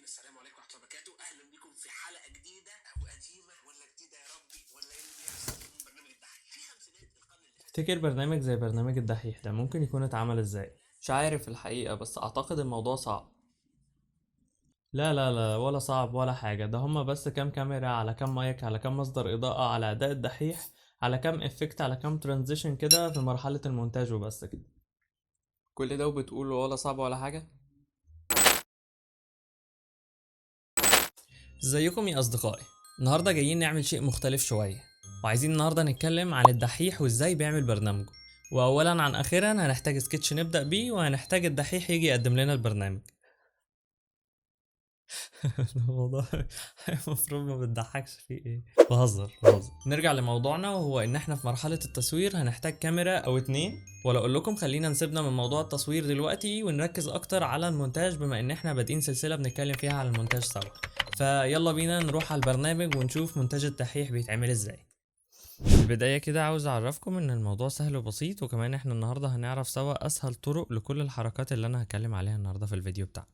السلام عليكم ورحمه الله وبركاته. اهلا بكم في حلقه جديده او قديمه ولا جديده يا ربي ولا ايه اللي بيحصل من برنامج الدحيح في خمسينات القرن اللي فات. تفتكر برنامج زي برنامج الدحيح ده ممكن يكون اتعمل ازاي؟ مش عارف الحقيقة، بس اعتقد الموضوع صعب. لا لا لا، ولا صعب ولا حاجة. ده هما بس كام كاميرا على كام مايك على كام مصدر اضاءة على اداء الدحيح على كام افكت على كام ترانزيشن كده في مرحلة المونتاج وبس كده. كل ده وبتقول ولا صعب ولا حاجة؟ ازيكم يا اصدقائي؟ النهاردة جايين نعمل شيء مختلف شوية، وعايزين النهاردة نتكلم عن الدحيح وازاي بيعمل برنامجه. واولا عن اخيرا هنحتاج سكتش نبدأ بيه، وهنحتاج الدحيح يجي يقدم لنا البرنامج. الموضوع المفروض ما بتضحكش فيه ايه. بهزر. نرجع لموضوعنا، وهو ان احنا في مرحلة التصوير هنحتاج كاميرا او اتنين. ولا اقول لكم خلينا نسيبنا من موضوع التصوير دلوقتي ونركز اكتر على المونتاج، بما ان احنا بادئين سلسلة بنتكلم فيها على المونتاج سوا. فيلا بينا نروح على البرنامج ونشوف مونتاج الدحيح بيتعمل ازاي. في البداية كده عاوز اعرفكم ان الموضوع سهل وبسيط، وكمان احنا النهاردة هنعرف سوا اسهل طرق لكل الحركات اللي انا هتكلم عليها النهاردة في الفيديو بتاعنا.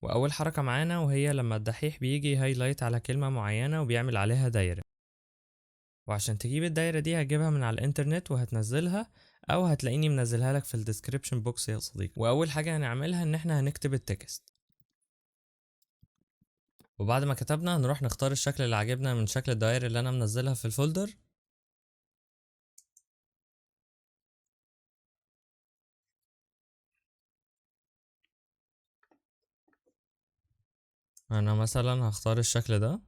واول حركة معانا وهي لما الدحيح بيجي هايلايت على كلمة معينة وبيعمل عليها دايرة. وعشان تجيب الدايرة دي هتجيبها من على الانترنت وهتنزلها، او هتلاقيني منزلها لك في الديسكريبشن بوكس يا صديقي. واول حاجة هنعملها ان احنا هنكتب التكست، وبعد ما كتبنا هنروح نختار الشكل اللي عجبنا من شكل الدوائر اللي انا منزلها في الفولدر. انا مثلا هختار الشكل ده.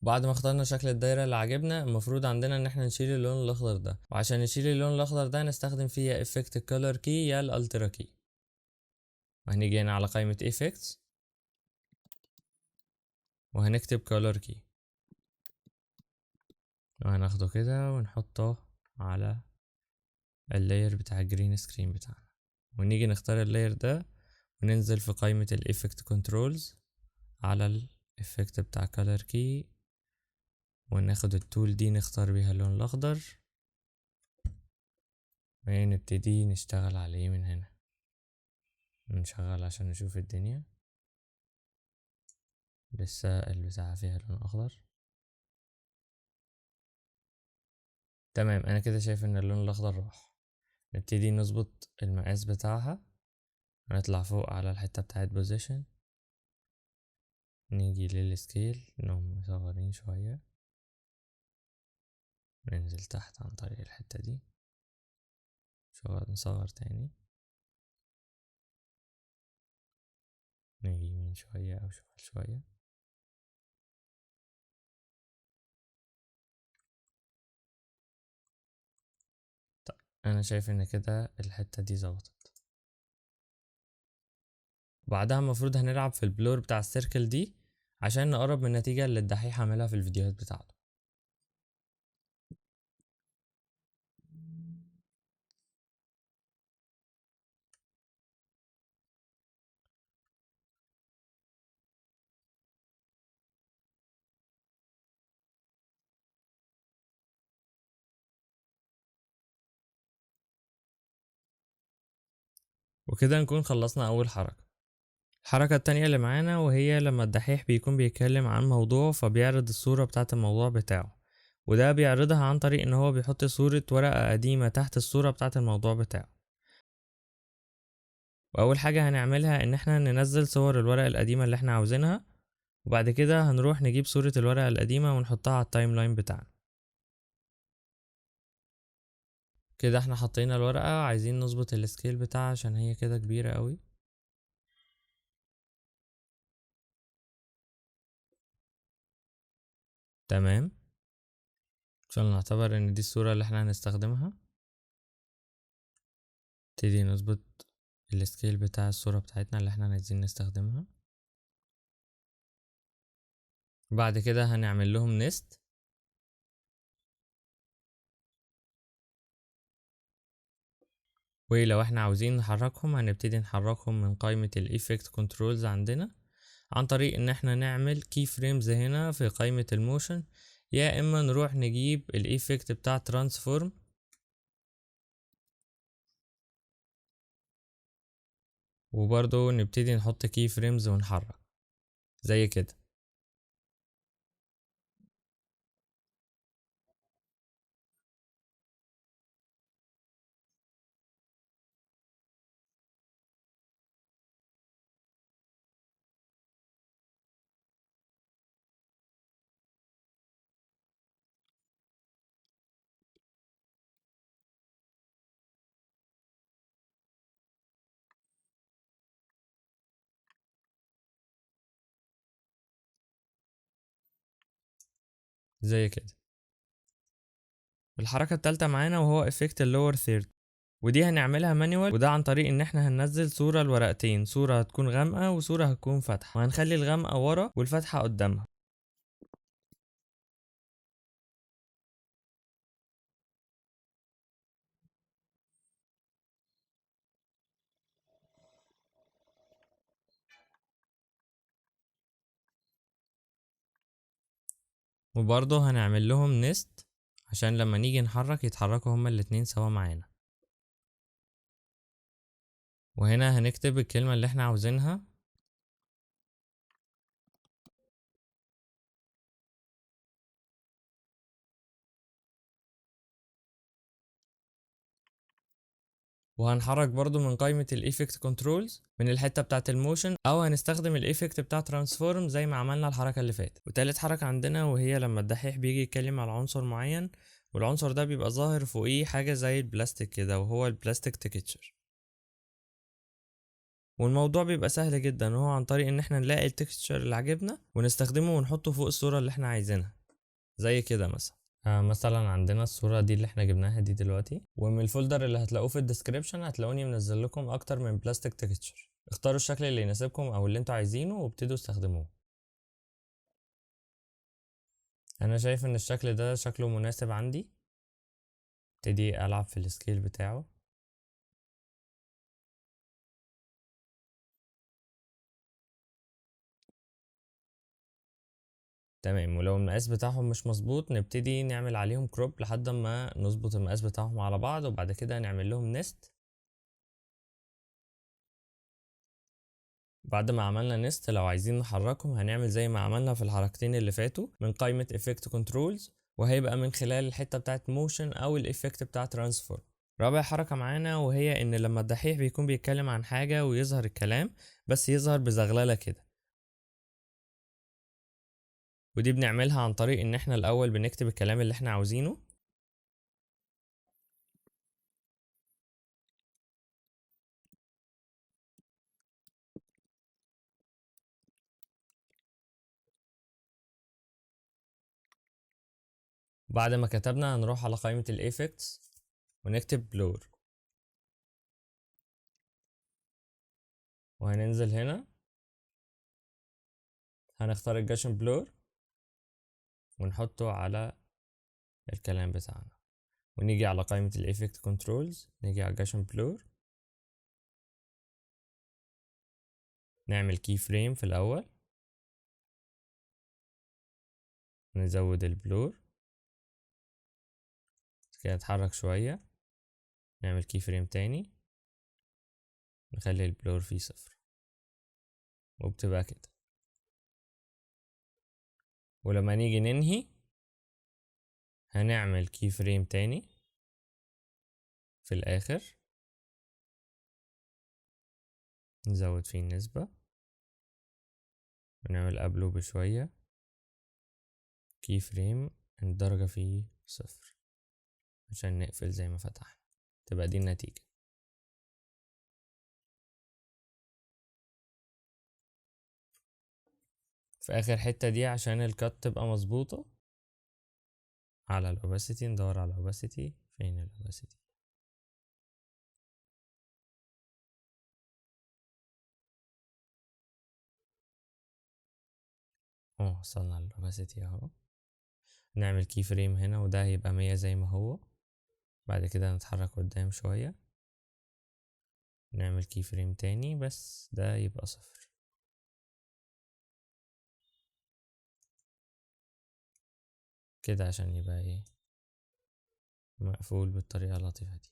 بعد ما اخترنا شكل الدايرة اللي عجبنا، المفروض عندنا ان احنا نشيل اللون الاخضر ده، وعشان نشيل اللون الاخضر ده نستخدم فيه يا افكت الكولر كي يا الالترا كي. وهنيجي هنا على قائمة effects وهنكتب color key، وهناخده كده ونحطه على اللاير بتاع الجرين سكرين بتاعنا، ونيجي نختار اللاير ده وننزل في قائمة الإفكت كنترولز على الإفكت بتاع color key، وناخد التول دي نختار بيها اللون الأخضر، ونبتدي نشتغل عليه من هنا. نشغل عشان نشوف الدنيا. لسه البتاعة فيها لون أخضر. تمام، أنا كده شايف إن اللون الأخضر راح. نبتدي نظبط المقاس بتاعها، هنطلع فوق على الحتة بتاعت position، نيجي للسكيل نقوم مصغرين شوية، ننزل تحت عن طريق الحتة دي، نصغر تاني، نيجي يمين شوية أو شمال شوية. طيب أنا شايف إن كده الحتة دي ظبطت. بعدها المفروض هنلعب في البلور بتاع السيركل دي عشان نقرب من النتيجة اللي الدحيح عملها في الفيديوهات بتاعته. وكده نكون خلصنا أول حركة. الحركة التانية اللي معانا وهي لما الدحيح بيكون بيتكلم عن موضوع فبيعرض الصورة بتاعة الموضوع بتاعه، وده بيعرضها عن طريق ان هو بيحط صورة ورقة قديمة تحت الصورة بتاعة الموضوع بتاعه. واول حاجة هنعملها ان احنا ننزل صور الورقة القديمة اللي احنا عاوزينها، وبعد كده هنروح نجيب صورة الورقة القديمة ونحطها على التايم لاين بتاعنا. كده احنا حطينا الورقة، عايزين نظبط السكيل بتاعها عشان هي كده كبيرة قوي. تمام، عشان نعتبر ان دي الصورة اللي احنا هنستخدمها. نبتدي نظبط السكيل بتاع الصورة بتاعتنا اللي احنا عايزين نستخدمها. بعد كده هنعمل لهم نست، ولو احنا عاوزين نحركهم هنبتدي نحركهم من قائمة الإيفكت كنترولز عندنا، عن طريق ان احنا نعمل كي فريمز هنا في قائمة الموشن، يا اما نروح نجيب الايفكت بتاع ترانسفورم وبرضو نبتدي نحط كي فريمز ونحرك زي كده. زي كده. الحركة التالتة معانا وهو افكت اللور ثيرد، ودي هنعملها مانيوال، وده عن طريق ان احنا هننزل صورة لورقتين، صورة هتكون غامقة وصورة هتكون فاتحة، وهنخلي الغامقة ورا والفاتحة قدامها. وبرضه هنعمل لهم نست عشان لما نيجي نحرك يتحركوا هما الاتنين سوا معانا. وهنا هنكتب الكلمة اللي احنا عاوزينها، وهنحرك برضو من قائمة الايفكت كنترولز من الحتة بتاعة الموشن، او هنستخدم الايفكت بتاع ترانسفورم زي ما عملنا الحركة اللي فاتت. وتالت حركة عندنا وهي لما الدحيح بيجي يتكلم على عنصر معين، والعنصر ده بيبقى ظاهر فوقيه حاجة زي البلاستيك كده، وهو البلاستيك تكتشر. والموضوع بيبقى سهل جدا، وهو عن طريق ان احنا نلاقي التكتشر اللي عجبنا ونستخدمه ونحطه فوق الصورة اللي احنا عايزينها زي كده مثلا. مثلا عندنا الصورة دي اللي احنا جبناها دي دلوقتي، ومن الفولدر اللي هتلاقوه في الديسكريبشن هتلاقوني منزل لكم اكتر من بلاستيك تكتشر. اختاروا الشكل اللي يناسبكم او اللي انتوا عايزينه وابتدوا استخدموه. انا شايف ان الشكل ده شكله مناسب عندي. ابتدي العب في السكيل بتاعه. تمام. ولو المقاس بتاعهم مش مظبوط نبتدي نعمل عليهم كروب لحد ما نظبط المقاس بتاعهم على بعض، وبعد كده نعمل لهم نست. بعد ما عملنا نست لو عايزين نحركهم هنعمل زي ما عملنا في الحركتين اللي فاتوا من قائمة effect controls، وهيبقى من خلال الحتة بتاعت motion او الإفكت بتاع transform. رابع حركة معانا وهي ان لما الدحيح بيكون بيتكلم عن حاجة ويظهر الكلام بس يظهر بزغللة كده، ودي بنعملها عن طريق ان احنا الاول بنكتب الكلام اللي احنا عاوزينه، بعد ما كتبنا هنروح على قائمة الإفكتس ونكتب blur، وهننزل هنا هنختار الجاشن blur ونحطه على الكلام بتاعنا، ونيجي على قائمة الإفكت كنترولز نيجي على الجاشن بلور، نعمل كي فريم في الأول، نزود البلور كده نتحرك شوية، نعمل كي فريم تاني نخلي البلور فيه 0، وبتبقى كده. ولما نيجي ننهي هنعمل كي فريم تاني في الآخر نزود فيه النسبة ونعمل قبله بشوية كي فريم الدرجة فيه 0 عشان نقفل زي ما فتحنا، تبقى دي النتيجة. في آخر حتة دي عشان الكات تبقى مظبوطة على الاوباسيتي، ندور على الاوباسيتي، فين الاوباسيتي؟ وصلنا للاوباسيتي اهو. نعمل كي فريم هنا وده هيبقى 100 زي ما هو، بعد كده نتحرك قدام شوية نعمل كي فريم تاني بس ده يبقى 0. كده عشان يبقى ايه مقفول بالطريقة اللطيفة دي.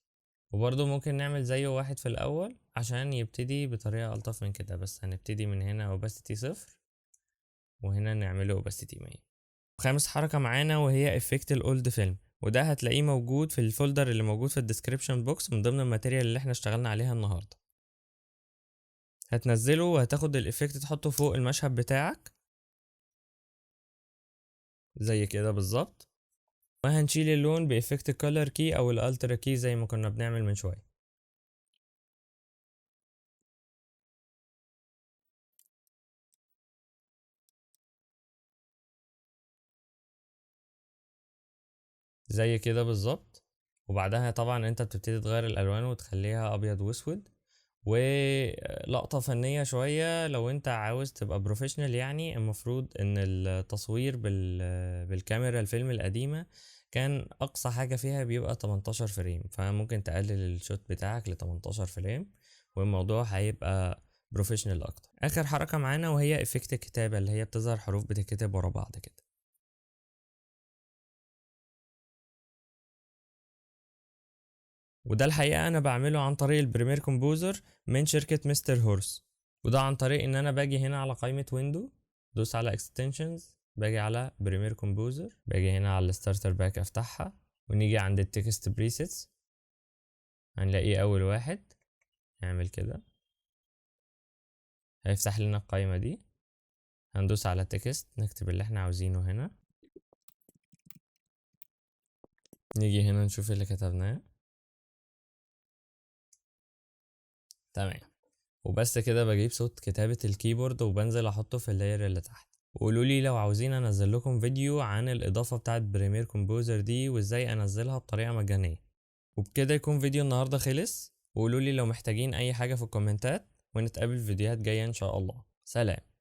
وبرضه ممكن نعمل زيه واحد في الأول عشان يبتدي بطريقة ألطف من كده، بس هنبتدي من هنا opacity 0 وهنا نعمله opacity 100. خامس حركة معانا وهي افكت الاولد فيلم، وده هتلاقيه موجود في الفولدر اللي موجود في الديسكريبشن بوكس من ضمن الماتيريال اللي احنا اشتغلنا عليها النهاردة. هتنزله وهتاخد الافكت تحطه فوق المشهد بتاعك زي كده بالظبط، وهنشيل اللون بإفكت الكولر كي أو الالترا كي زي ما كنا بنعمل من شوية. زي كده بالظبط. وبعدها طبعا انت بتبتدي تغير الألوان وتخليها أبيض وأسود. ولقطة فنية شوية لو انت عاوز تبقى بروفيشنال، يعني المفروض ان التصوير بالكاميرا الفيلم القديمة كان اقصى حاجة فيها بيبقى 18 فريم، فممكن تقلل الشوت بتاعك ل 18 فريم والموضوع هيبقى بروفيشنال اكتر. اخر حركة معانا وهي افكت الكتابة اللي هي بتظهر حروف بتتكتب ورا بعض كده. وده الحقيقة انا بعمله عن طريق البريمير كومبوزر من شركة مستر هورس، وده عن طريق ان انا باجي هنا على قائمة ويندو، دوس على اكستنشنز، باجي على بريمير كومبوزر، باجي هنا على الستارتر باك افتحها، ونيجي عند التكست بريسيتس هنلاقيه اول واحد. نعمل كده هيفتح لنا القائمة دي، هندوس على تكست نكتب اللي احنا عاوزينه هنا، نيجي هنا نشوف اللي كتبناه. تمام. وبس كده بجيب صوت كتابة الكيبورد وبنزل احطه في اللاير اللي تحت. وقولوا لي لو عاوزين انزل لكم فيديو عن الاضافة بتاعت بريمير كومبوزر دي وازاي انزلها بطريقة مجانية. وبكده يكون فيديو النهاردة خلص. وقولوا لي لو محتاجين اي حاجة في الكومنتات، ونتقابل في فيديوهات جاية ان شاء الله. سلام.